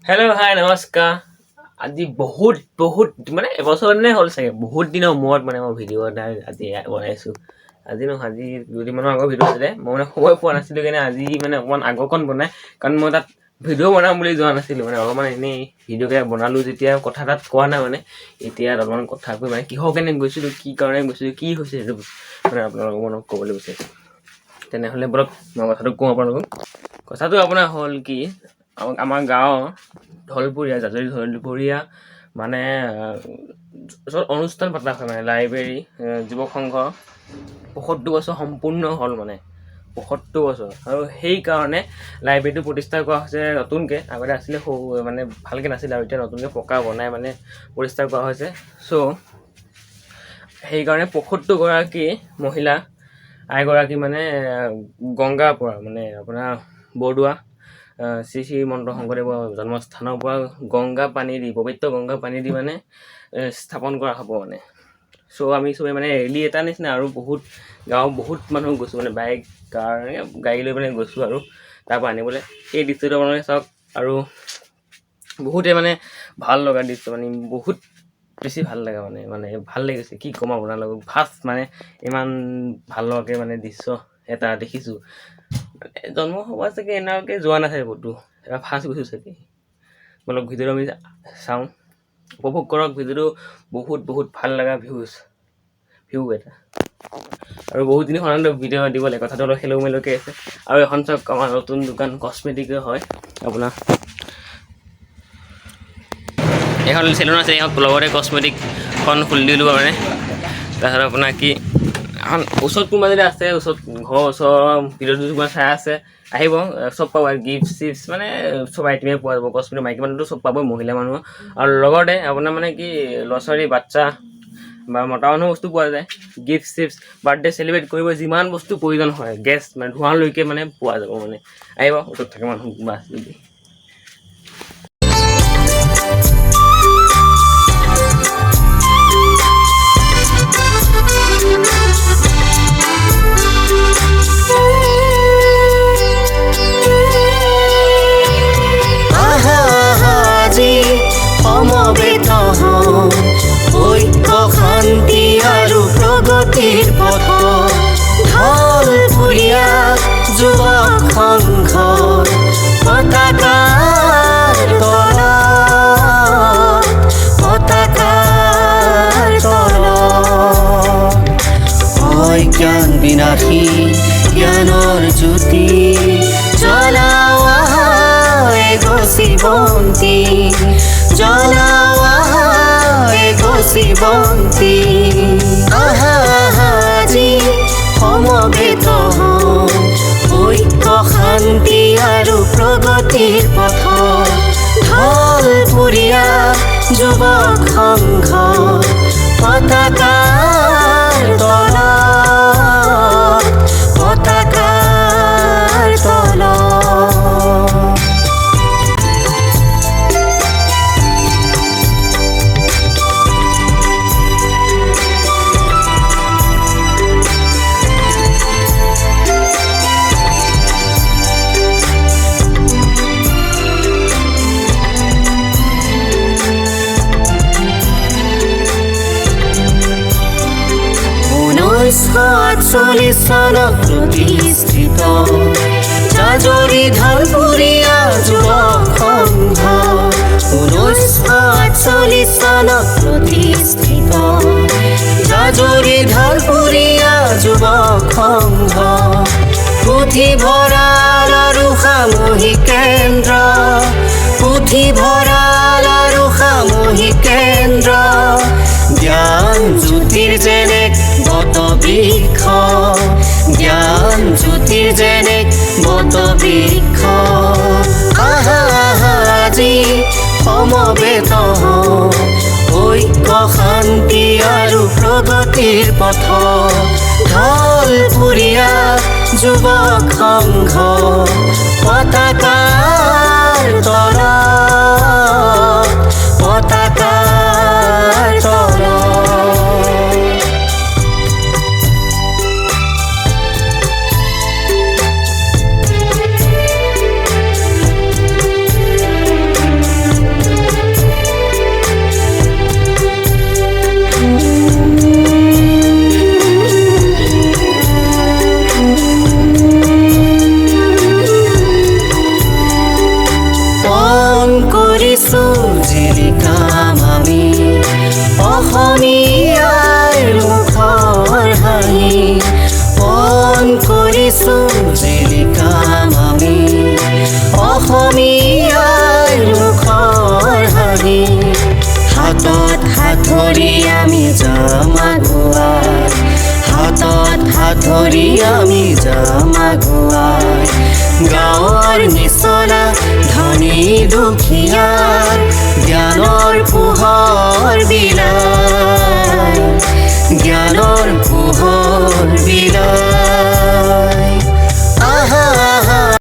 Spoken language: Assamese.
হেল্ল' হাই নমস্কাৰ। আজি বহুত মানে এবছৰ মানে হ'ল চাগে, বহুত দিনৰ মূৰত মানে মই ভিডিঅ' এটা আজি বনাইছোঁ। আজি নহয়, আজি দুদিনমানৰ আগৰ ভিডিঅ' আছিলে। মই মানে সময় পোৱা নাছিলোঁ কাৰণে আজি মানে অকণমান আগৰকণ বনাই, কাৰণ মই তাত ভিডিঅ' বনাম বুলি যোৱা নাছিলোঁ। মানে অলপমান এনেই ভিডিঅ'কে বনালোঁ যেতিয়া কথা তাত কোৱা নাই মানে, এতিয়া অলপমান কথা কৈ মানে কিহৰ কাৰণে গৈছিলোঁ, কি কাৰণে গৈছিলোঁ, কি হৈছে সেইটো মানে আপোনালোকক মই ক'বলৈ বিচাৰিছোঁ। তেনেহ'লে বলক মই কথাটো কওঁ আপোনালোকক। কথাটো আপোনাৰ হ'ল কি, আমাৰ গাঁৱৰ ঢলপুৰীয়া, জাজৰি ঢলপুৰীয়া মানে য'ত অনুষ্ঠান পতা হয় মানে লাইব্ৰেৰী যুৱক সংঘ ৭৫ বছৰ সম্পূৰ্ণ হ'ল মানে ৭৫ বছৰ। আৰু সেইকাৰণে লাইব্ৰেৰীটো প্ৰতিষ্ঠা কৰা হৈছে নতুনকৈ। আগতে আছিলে সৰু মানে ভালকৈ নাছিলে, আৰু এতিয়া নতুনকৈ পকা বনাই মানে প্ৰতিষ্ঠা কৰা হৈছে। চ' সেইকাৰণে ৭৫গৰাকী মহিলা আইগৰাকী মানে গংগাৰ পৰা মানে আপোনাৰ বৰদোৱা শ্ৰী শ্ৰীমন্ত শংকৰদেৱৰ জন্মস্থানৰ পৰা গংগা পানী দি, পবিত্ৰ গংগা পানী দি মানে স্থাপন কৰা হ'ব মানে। চ' আমি চবেই মানে ৰেলী এটা নিচিনা আৰু বহুত গাঁৱৰ বহুত মানুহ গৈছোঁ মানে বাইক কাৰ গাড়ী লৈ মানে গৈছোঁ আৰু তাৰপৰা আনিবলৈ। এই দৃশ্যটো আপোনালোকে চাওক, আৰু বহুতে মানে ভাল লগা দৃশ্য, মানে বহুত বেছি ভাল লগা মানে ভাল লাগিছে। কি ক'ম আপোনালোকক, ফাৰ্ষ্ট মানে ইমান ভাল লগাকৈ মানে দৃশ্য এটা দেখিছোঁ। মানে জন্ম হ'ব চাগে এনেকৈ যোৱা নাথাকে ক'তো, এবাৰ ফাৰ্ষ্ট গৈছোঁ চাগে। বলক ভিডিঅ'টো আমি চাওঁ, উপভোগ কৰক ভিডিঅ'টো। বহুত ভাল লগা ভিউ এটা, আৰু বহুত দিন সদায় ভিডিঅ' দিব লাগে, কথাটো অলপ খেলো মেলোকৈ আছে। আৰু এখন চাওক, আমাৰ নতুন দোকান কচমেটিকৰ হয় আপোনাৰ, এখন চেলুন আছে, এখন লগতে কচমেটিকখন খুলি দিলোঁ মানে। তাৰপিছত আপোনাৰ কি এখন ওচৰত কোনোবা যদি আছে, ওচৰত ঘৰৰ ওচৰৰ ভিডিঅ'টো কোনোবা চাই আছে, আহিব, চব পাব, গিফ্ট চিফ্ট মানে চব আইটেমেই পোৱা যাব। কচমেটিক মাইকী মানুহটো চব পাবই, মহিলা মানুহ, আৰু লগতে আপোনাৰ মানে কি ল'ৰা ছোৱালী বাচ্চা বা মতা মানুহ বস্তু পোৱা যায়। গিফ্ট চিফ্ট, বাৰ্থডে চেলিব্ৰেট কৰিব যিমান বস্তু প্ৰয়োজন হয়, গেষ্ট মানে ধোঁৱালৈকে মানে পোৱা যাব মানে। আহিব, ওচৰত থাকে মানুহ বা যদি। সমবেত ঐক্য শান্তি আৰু প্ৰগতিৰ পথ, ঢলপুৰীয়া যুৱক সংঘ পতাকাৰ তলত অজ্ঞান বিনাশী জ্ঞানৰ জ্যোতি জ্বলাৱা এগছি বন্তি, জ্বলাৱা এগছি বন্তি। আজি সমবেত ঐক্য শান্তি আৰু প্ৰগতিৰ পথ, ঢলপুৰীয়া যুৱক সংঘ পতাকাৰ তলত, পতাকাৰ তলত। চনত প্ৰতিষ্ঠিত জাজৰি ঢলপুৰীয়া যুৱক সংঘ, 1948 চনত প্ৰতিষ্ঠিত জাজৰি ঢলপুৰীয়া যুৱক সংঘ, পুথিভঁৰাল আৰু সামূহিক কেন্দ্ৰ, পুথিভঁৰাল আৰু সামূহিক কেন্দ্ৰ, জ্ঞান জ্যোতিৰ যেনে বটবৃক্ষ, জ্ঞান জ্যোতিৰ যেনে বটবৃক্ষ। আজি সমবেত ঐক্য শান্তি আৰু প্ৰগতিৰ পথ, ঢলপুৰীয়া যুৱক সংঘ পতাকাৰ তলত, পতাকাৰ তলত। কৰিছো জিলিকাম আমি অসমীয়াৰ মুখৰ হাঁহি মন কৰিছো জিলিকাম আমি অসমীয়াৰ মুখৰ হাঁহি হাতত হাত ধৰি আমি যাম আগুৱাই হাতত হাত ধৰি আমি যাম আগুৱাই গাঁৱৰ নিচলা ধনী দুখীয়াৰ জ্ঞানৰ পোহৰ বিলাই জ্ঞানৰ পোহৰ বিলাই আহা